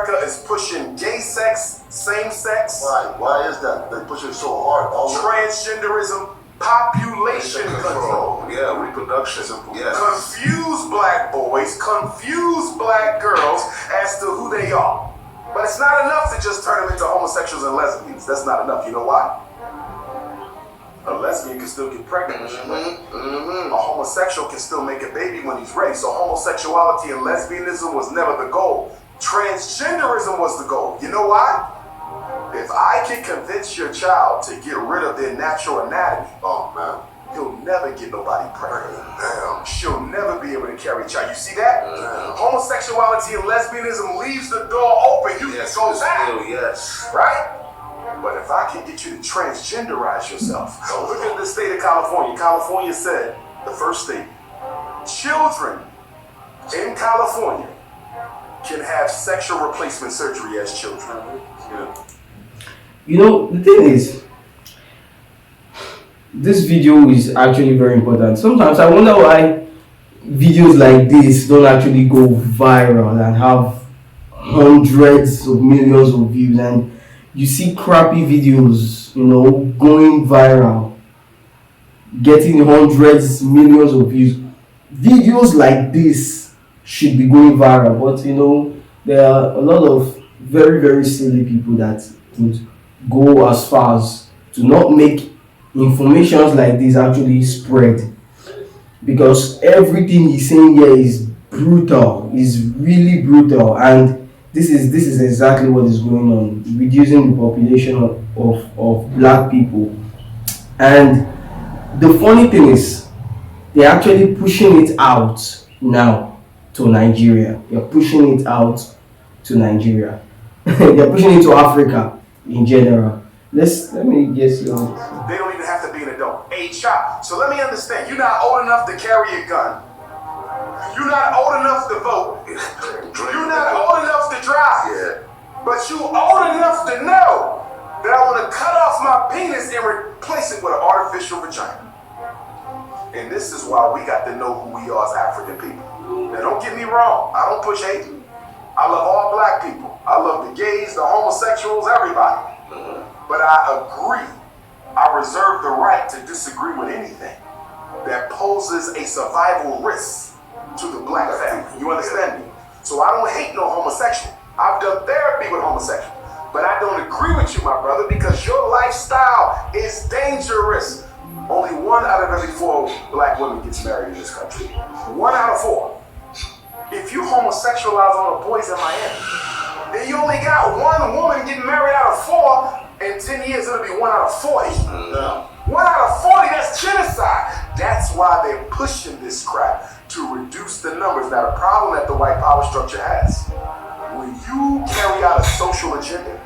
America is pushing gay sex, same sex. Why is that? They push it so hard. Transgenderism, population control. Yeah, reproduction. Yeah. Confuse black boys, confuse black girls as to who they are. But it's not enough to just turn them into homosexuals and lesbians. That's not enough. You know why? A lesbian can still get pregnant when she's ready. A homosexual can still make a baby when he's ready. So homosexuality and lesbianism was never the goal. Transgenderism was the goal. You know why? If I can convince your child to get rid of their natural anatomy, oh man, he'll never get nobody pregnant. Damn. She'll never be able to carry a child. You see that? Homosexuality and lesbianism leaves the door open. You can go back. Yes. Right? But if I can get you to transgenderize yourself, look at the state of California. California said, the first state, children in California can have sexual replacement surgery as children. You know, the thing is, this video is actually very important. Sometimes I wonder why videos like this don't actually go viral and have hundreds of millions of views, and you see crappy videos, you know, going viral, getting hundreds, millions of views. Videos like this should be going viral, but you know, there are a lot of very, very silly people that would go as far as to not make informations like this actually spread, because everything he's saying here is brutal, is really brutal, and this is exactly what is going on, reducing the population of black people. And the funny thing is, they're actually pushing it out now to Nigeria. They're pushing it out to Nigeria. They're pushing it to Africa in general. Let me guess your. They don't even have to be an adult. A child. So let me understand. You're not old enough to carry a gun. You're not old enough to vote. You're not old enough to drive. Yeah. But you old enough to know that I want to cut off my penis and replace it with an artificial vagina. And this is why we got to know who we are as African people. Now don't get me wrong. I don't push hate. I love all black people. I love the gays, the homosexuals, everybody. But I agree. I reserve the right to disagree with anything that poses a survival risk to the black family. You understand me? So I don't hate no homosexual. I've done therapy with homosexuals. But I don't agree with you, my brother, because your lifestyle is dangerous. Only 1 out of every 4 black women gets married in this country. 1 out of 4. If you homosexualize all the boys in Miami, then you only got 1 woman getting married out of 4. In 10 years, it'll be 1 out of 40. 1 out of 40, that's genocide. That's why they're pushing this crap, to reduce the numbers. Now, the problem that the white power structure has, when you carry out a social agenda,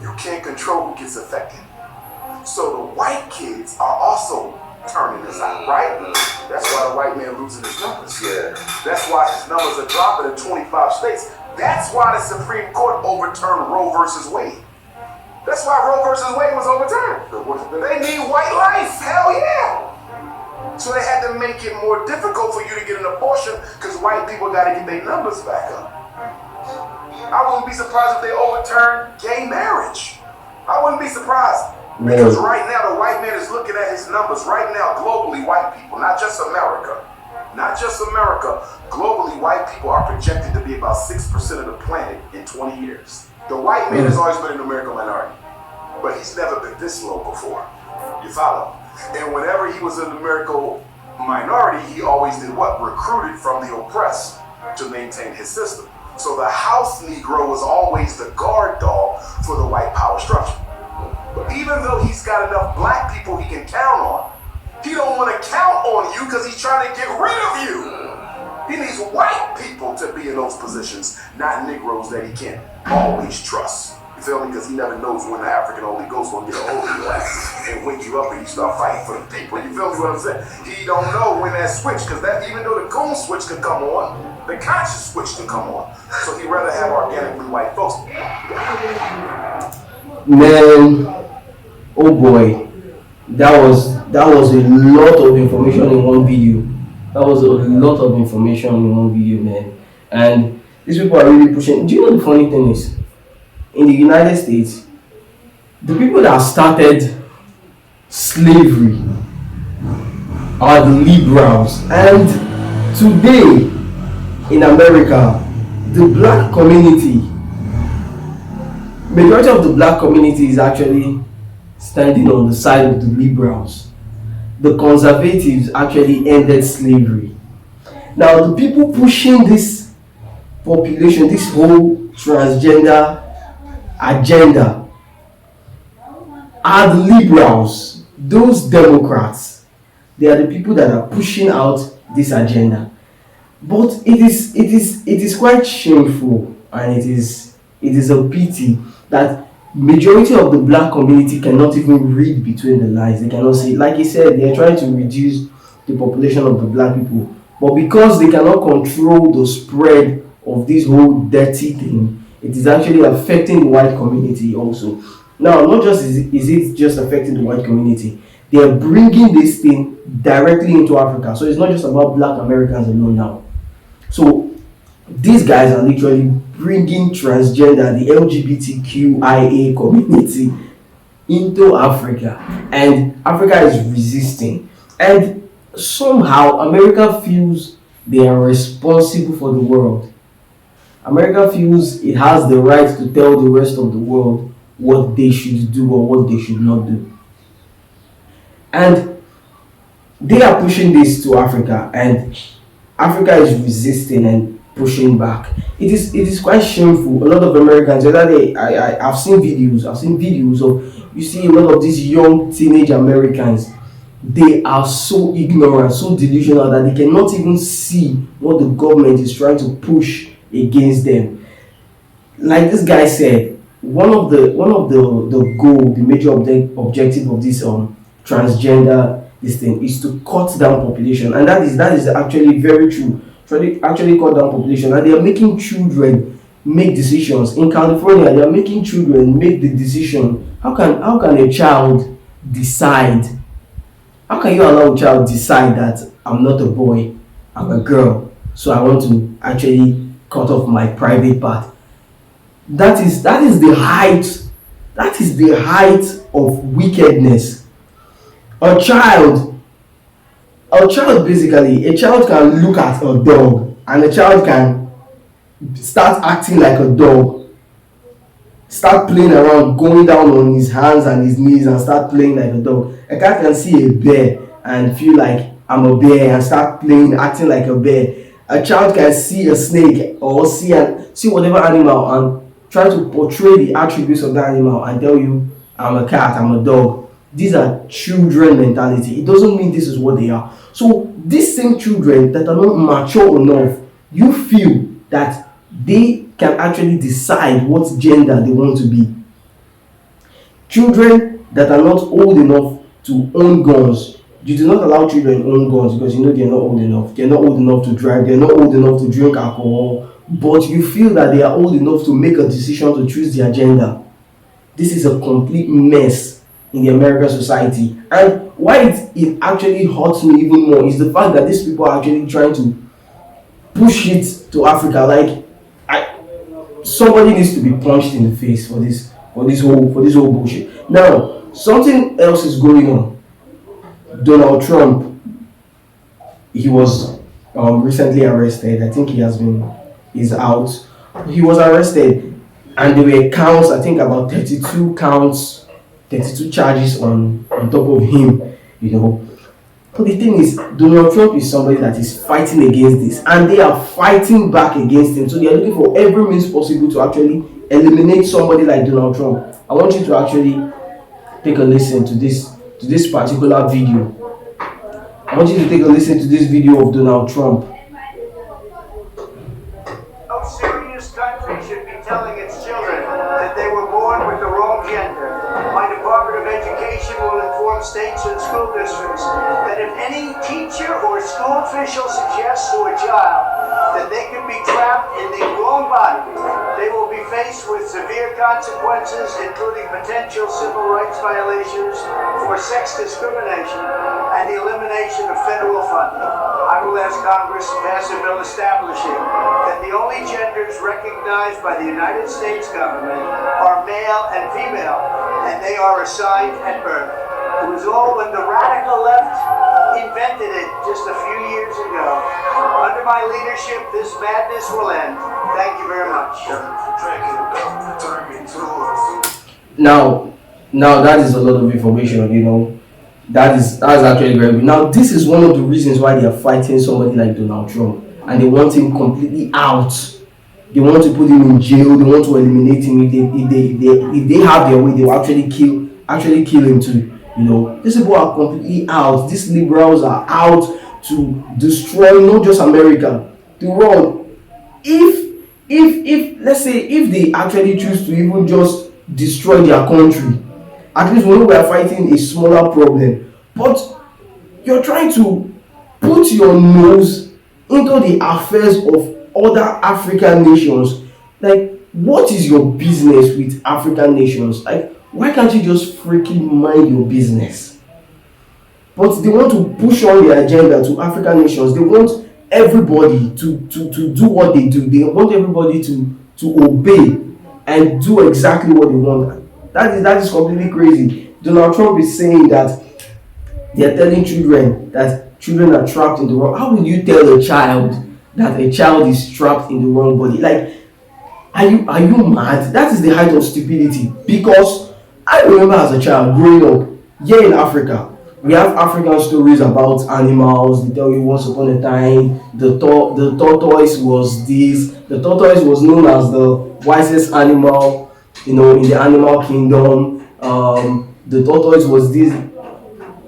you can't control who gets affected. So the white kids are also turning this out, right? That's why the white man losing his numbers. Yeah. That's why his numbers are dropping in 25 states. That's why the Supreme Court overturned Roe versus Wade. That's why Roe versus Wade was overturned. They need white life, hell yeah. So they had to make it more difficult for you to get an abortion because white people got to get their numbers back up. I wouldn't be surprised if they overturned gay marriage. I wouldn't be surprised. Because right now the white man is looking at his numbers right now, globally, white people, not just America. Not just America. Globally, white people are projected to be about 6% of the planet in 20 years. The white man has always been a numerical minority, but he's never been this low before. You follow? And whenever he was a numerical minority, he always did what? Recruited from the oppressed to maintain his system. So the house Negro was always the guard dog for the white power structure. But even though he's got enough black people he can count on, he don't want to count on you because he's trying to get rid of you. He needs white people to be in those positions, not Negroes that he can't always trust. You feel me? Because he never knows when the African Holy Ghost will get a hold of your ass and wake you up and you start fighting for the people. You feel me what I'm saying? He don't know when that switch, because that even though the coon switch can come on, the conscious switch can come on. So he'd rather have organically white folks. Man, oh boy, that was a lot of information in one video. That was a lot of information in one video, man. And These people are really pushing. Do you know the funny thing is, in the United States, the people that started slavery are the liberals, and today in America, the black community, majority of the black community is actually standing on the side of the liberals. The conservatives actually ended slavery. Now, the people pushing this population, this whole transgender agenda, are the liberals, those Democrats. They are the people that are pushing out this agenda. But it is quite shameful, and it is a pity that majority of the black community cannot even read between the lines. They cannot see. Like he said, they are trying to reduce the population of the black people, but because they cannot control the spread of this whole dirty thing, it is actually affecting the white community also. Now, not just is it just affecting the white community, they are bringing this thing directly into Africa. So it's not just about black Americans alone now. So these guys are literally bringing transgender, the LGBTQIA community into Africa, and Africa is resisting. And somehow America feels they are responsible for the world. America feels it has the right to tell the rest of the world what they should do or what they should not do. And they are pushing this to Africa, and Africa is resisting and pushing back. It is quite shameful. A lot of Americans, the other day, I've seen videos of, you see a lot of these young teenage Americans. They are so ignorant, so delusional that they cannot even see what the government is trying to push against them. Like this guy said, one of the goal, the major objective of this transgender this thing is to cut down population, and that is actually very true. Actually cut down population, and they are making children make decisions. In California, they are making children make the decision. How can a child decide? How can you allow a child decide that I'm not a boy, I'm a girl, so I want to actually cut off my private part? That is the height. That is the height of wickedness. A child basically, a child can look at a dog, and a child can start acting like a dog, start playing around, going down on his hands and his knees and start playing like a dog. A cat can see a bear and feel like I'm a bear and start playing, acting like a bear. A child can see a snake or see whatever animal and try to portray the attributes of that animal and tell you, I'm a cat, I'm a dog. These are children mentality. It doesn't mean this is what they are. So these same children that are not mature enough, you feel that they can actually decide what gender they want to be. Children that are not old enough to own guns, you do not allow children own guns because you know they're not old enough. They're not old enough to drive. They're not old enough to drink alcohol. But you feel that they are old enough to make a decision to choose their gender. This is a complete mess in the American society. And why it actually hurts me even more is the fact that these people are actually trying to push it to Africa. Like, somebody needs to be punched in the face for this whole bullshit. Now, something else is going on. Donald Trump, he was recently arrested. I think he's out. He was arrested, and there were counts. I think about 32 counts, 32 charges on top of him. But the thing is, Donald Trump is somebody that is fighting against this, and they are fighting back against him. So they are looking for every means possible to actually eliminate somebody like Donald Trump. I want you to actually take a listen to this particular video. I want you to take a listen to this video of Donald Trump. No serious country should be telling its children that they were born with the wrong gender. My Department of Education will inform states and school districts that if any teacher or school official suggests to a child that they could be trapped in the wrong body, they will be faced with severe consequences, including potential civil rights violations for sex discrimination and the elimination of federal funding. I will ask Congress to pass a bill establishing that the only genders recognized by the United States government are male and female, and they are assigned at birth. It was all when the radical left invented it just a few years ago. Under my leadership, this madness will end. Thank you very much. Now that is a lot of information, that's actually very good. Now this is one of the reasons why they are fighting somebody like Donald Trump, and they want him completely out. They want to put him in jail. They want to eliminate him. If they have their way, they will actually kill him too. These people are completely out. These liberals are out to destroy not just America, the world. If let's say if they actually choose to even just destroy their country, at least we know we are fighting a smaller problem. But you're trying to put your nose into the affairs of other African nations. Like, what is your business with African nations? Like, why can't you just freaking mind your business? But they want to push on their agenda to African nations. They want everybody to do what they do. They want everybody to obey and do exactly what they want. That is completely crazy. Donald Trump is saying that they are telling children that children are trapped in the wrong. How will you tell a child that a child is trapped in the wrong body? Like, are you mad? That is the height of stupidity. Because I remember as a child growing up here in Africa, we have African stories about animals. They tell you once upon a time the tortoise was this. The tortoise was known as the wisest animal, in the animal kingdom. The tortoise was this.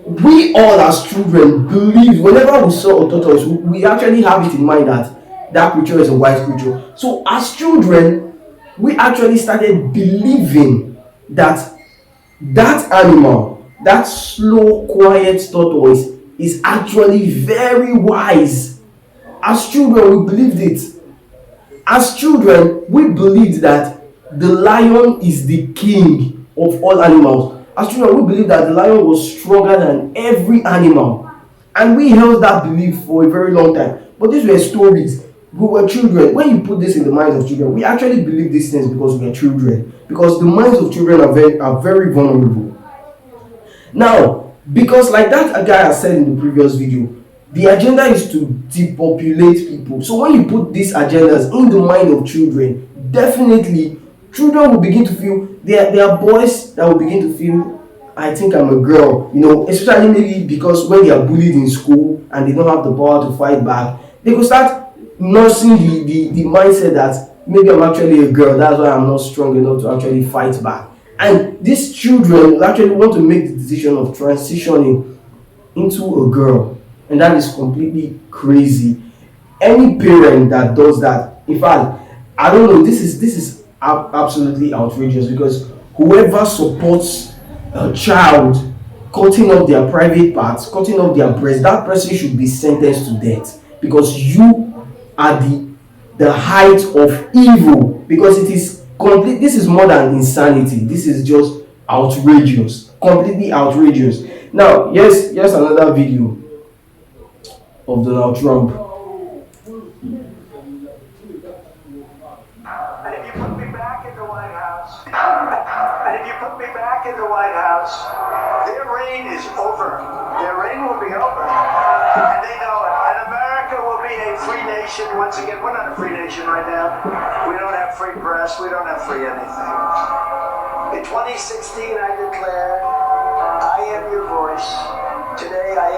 We all as children believe whenever we saw a tortoise, we actually have it in mind that creature is a wise creature. So as children, we actually started believing that animal, that slow, quiet tortoise, is actually very wise. As children, we believed it. As children, we believed that the lion is the king of all animals. As children, we believed that the lion was stronger than every animal. And we held that belief for a very long time. But these were stories. We were children. When you put this in the minds of children, we actually believe these things because we are children. Because the minds of children are very vulnerable. Now, because like that guy has said in the previous video, the agenda is to depopulate people. So when you put these agendas in the mind of children, definitely children will begin to feel, there are boys that will begin to feel, I think I'm a girl, especially maybe because when they are bullied in school and they don't have the power to fight back, they will start nursing the mindset that maybe I'm actually a girl, that's why I'm not strong enough to actually fight back. And these children will actually want to make the decision of transitioning into a girl. And that is completely crazy. Any parent that does that, in fact, I don't know, this is absolutely outrageous, because whoever supports a child cutting off their private parts, cutting off their breast, that person should be sentenced to death, because you are the height of evil. Because it is complete. This is more than insanity. This is just outrageous, completely outrageous. Now, yes, another video of Donald Trump. And if you put me back in the White House, their reign is over. Their reign will be over. And they know it. And America will be a free nation once again. We're not a free nation right now. We don't have free press. We don't have free anything. In 2016, I declare, I am your voice. Today I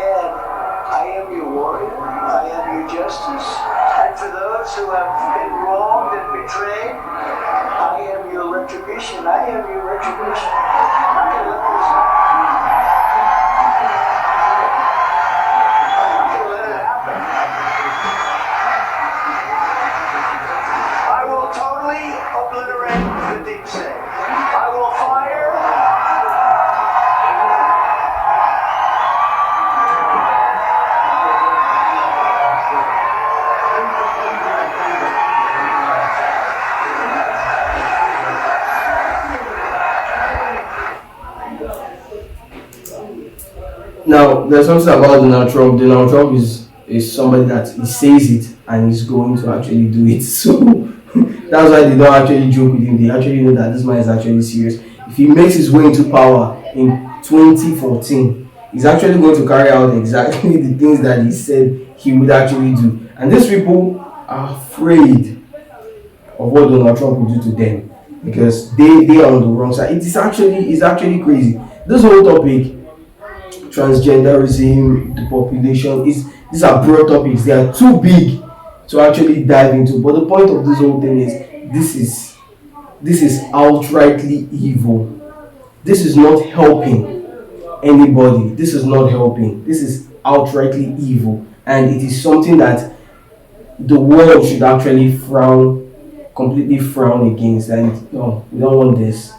am your warrior. I am your justice. And for those who have been wronged and betrayed, I am your retribution. I am your retribution. I'm not going to let this happen. I'm not going to let it happen. I will totally obliterate the deep state. I will fire. Now, there's something about Donald Trump. Donald Trump is is somebody that he says it and is going to actually do it. So that's why they don't actually joke with him. They actually know that this man is actually serious. If he makes his way into power in 2014, he's actually going to carry out exactly the things that he said he would actually do. And these people are afraid of what Donald Trump will do to them because they are on the wrong side. It's actually crazy. This whole topic, transgenderism, the population, is these are broad topics. They are too big to actually dive into. But the point of this whole thing is this is outrightly evil. This is not helping anybody. This is not helping. This is outrightly evil, and it is something that the world should actually completely frown against. And no, we don't want this.